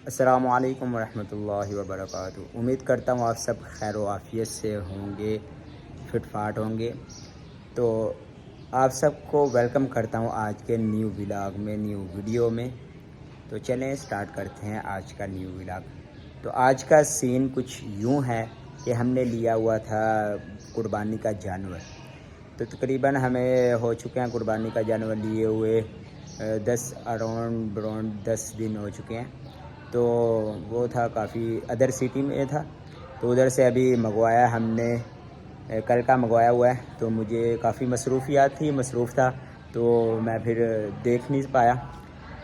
السلام علیکم ورحمۃ اللہ وبرکاتہ۔ امید کرتا ہوں آپ سب خیر و عافیت سے ہوں گے، فٹ فاٹ ہوں گے۔ تو آپ سب کو ویلکم کرتا ہوں آج کے نیو ولاگ میں، نیو ویڈیو میں۔ تو چلیں سٹارٹ کرتے ہیں آج کا نیو ولاگ۔ تو آج کا سین کچھ یوں ہے کہ ہم نے لیا ہوا تھا قربانی کا جانور۔ تو تقریباً ہمیں ہو چکے ہیں قربانی کا جانور لیے ہوئے 10 دن ہو چکے ہیں۔ تو وہ تھا کافی ادر سٹی میں تھا، تو ادھر سے ابھی منگوایا ہم نے، کل کا منگوایا ہوا ہے۔ تو مجھے کافی مصروف تھا، تو میں پھر دیکھ نہیں پایا۔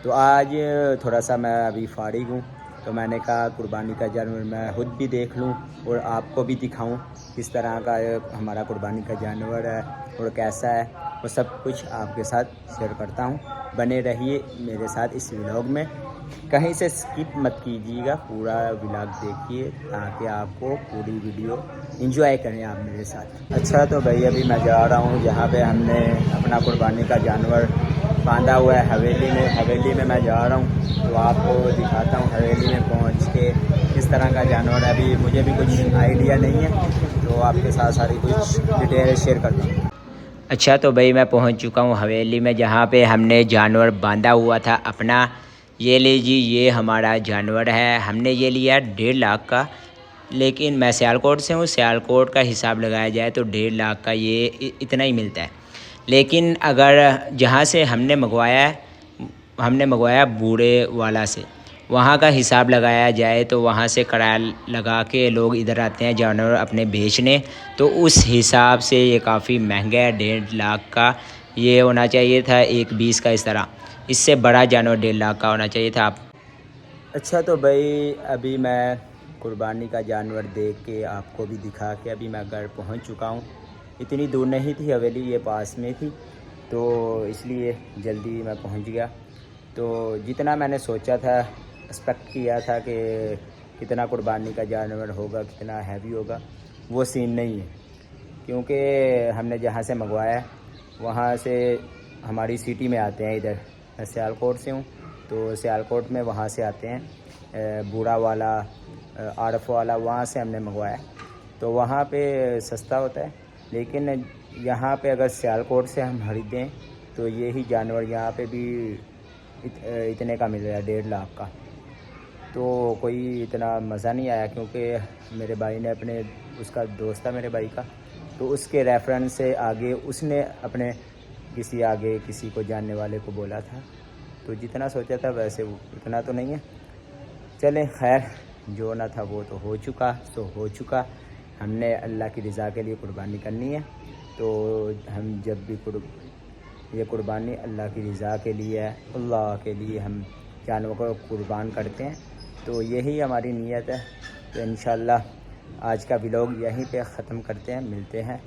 تو آج تھوڑا سا میں ابھی فارغ ہوں، تو میں نے کہا قربانی کا جانور میں خود بھی دیکھ لوں اور آپ کو بھی دکھاؤں کس طرح کا ہمارا قربانی کا جانور ہے اور کیسا ہے، وہ سب کچھ آپ کے ساتھ شیئر کرتا ہوں۔ بنے رہیے میرے ساتھ اس ولاگ میں، کہیں سے سکپ مت کیجیے گا، پورا ولاگ دیکھیے تاکہ آپ کو پوری ویڈیو انجوائے کریں آپ میرے ساتھ۔ اچھا تو بھائی ابھی میں جا رہا ہوں جہاں پہ ہم نے اپنا قربانی کا جانور باندھا ہوا ہے، حویلی میں میں جا رہا ہوں۔ تو آپ کو دکھاتا ہوں حویلی میں پہنچ کے کس طرح کا جانور ہے۔ ابھی مجھے بھی کچھ آئیڈیا نہیں ہے، تو آپ کے ساتھ ساری کچھ ڈیٹیل شیئر کرتا ہوں۔ اچھا تو بھائی میں پہنچ چکا ہوں حویلی میں، جہاں پہ ہم نے جانور باندھا ہوا تھا اپنا۔ یہ لیجیے، یہ ہمارا جانور ہے، ہم نے یہ لیا 1.5 لاکھ کا، لیکن میں سیالکوٹ سے ہوں، سیالکوٹ کا حساب لگایا جائے تو 1.5 لاکھ کا یہ اتنا ہی ملتا ہے۔ لیکن اگر جہاں سے ہم نے منگوایا بوڑے والا سے، وہاں کا حساب لگایا جائے تو وہاں سے کرایہ لگا کے لوگ ادھر آتے ہیں جانور اپنے بیچنے، تو اس حساب سے یہ کافی مہنگا ہے۔ 1.5 لاکھ کا یہ ہونا چاہیے تھا، 1.20 کا اس طرح، اس سے بڑا جانور 1.5 لاکھ کا ہونا چاہیے تھا۔ اچھا تو بھائی ابھی میں قربانی کا جانور دیکھ کے آپ کو بھی دکھا کے ابھی میں گھر پہنچ چکا ہوں۔ اتنی دور نہیں تھی حویلی، یہ پاس میں تھی، تو اس لیے جلدی میں پہنچ گیا۔ تو جتنا میں نے سوچا تھا، ایکسپیکٹ کیا تھا کہ کتنا قربانی کا جانور ہوگا، کتنا ہیوی ہوگا، وہ سین نہیں ہے، کیونکہ ہم نے جہاں سے منگوایا وہاں سے ہماری سٹی میں آتے ہیں ادھر، میں سیالکوٹ سے ہوں، تو سیالکوٹ میں وہاں سے آتے ہیں بوڑا والا، عارف والا، وہاں سے ہم نے منگوایا۔ تو وہاں پہ سستا ہوتا ہے، لیکن یہاں پہ اگر سیالکوٹ سے ہم خریدیں تو یہی جانور یہاں پہ بھی اتنے کا مل رہا ہے، 1.5 لاکھ کا۔ تو کوئی اتنا مزہ نہیں آیا، کیونکہ میرے بھائی نے اس کا دوست تھا میرے بھائی کا، تو اس کے ریفرنس سے آگے اس نے اپنے کسی کو جاننے والے کو بولا تھا، تو جتنا سوچا تھا ویسے اتنا تو نہیں ہے۔ چلیں خیر، جو نہ تھا وہ تو ہو چکا۔ ہم نے اللہ کی رضا کے لیے قربانی کرنی ہے، تو ہم جب بھی یہ قربانی اللہ کی رضا کے لیے ہے، اللہ کے لیے ہم جانور کو قربان کرتے ہیں، تو یہی ہماری نیت ہے۔ تو انشاءاللہ آج کا ولاگ یہیں پہ ختم کرتے ہیں، ملتے ہیں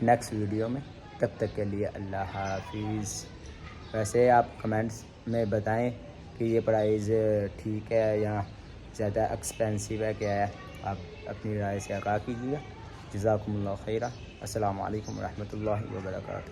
نیکسٹ ویڈیو میں، تب تک کے لیے اللہ حافظ۔ ویسے آپ کمنٹس میں بتائیں کہ یہ پرائز ٹھیک ہے یا زیادہ ایکسپینسو ہے، کیا ہے، آپ اپنی رائے سے آگاہ کیجیے گا۔ جزاکم اللہ خیرہ۔ السلام علیکم ورحمۃ اللہ وبرکاتہ۔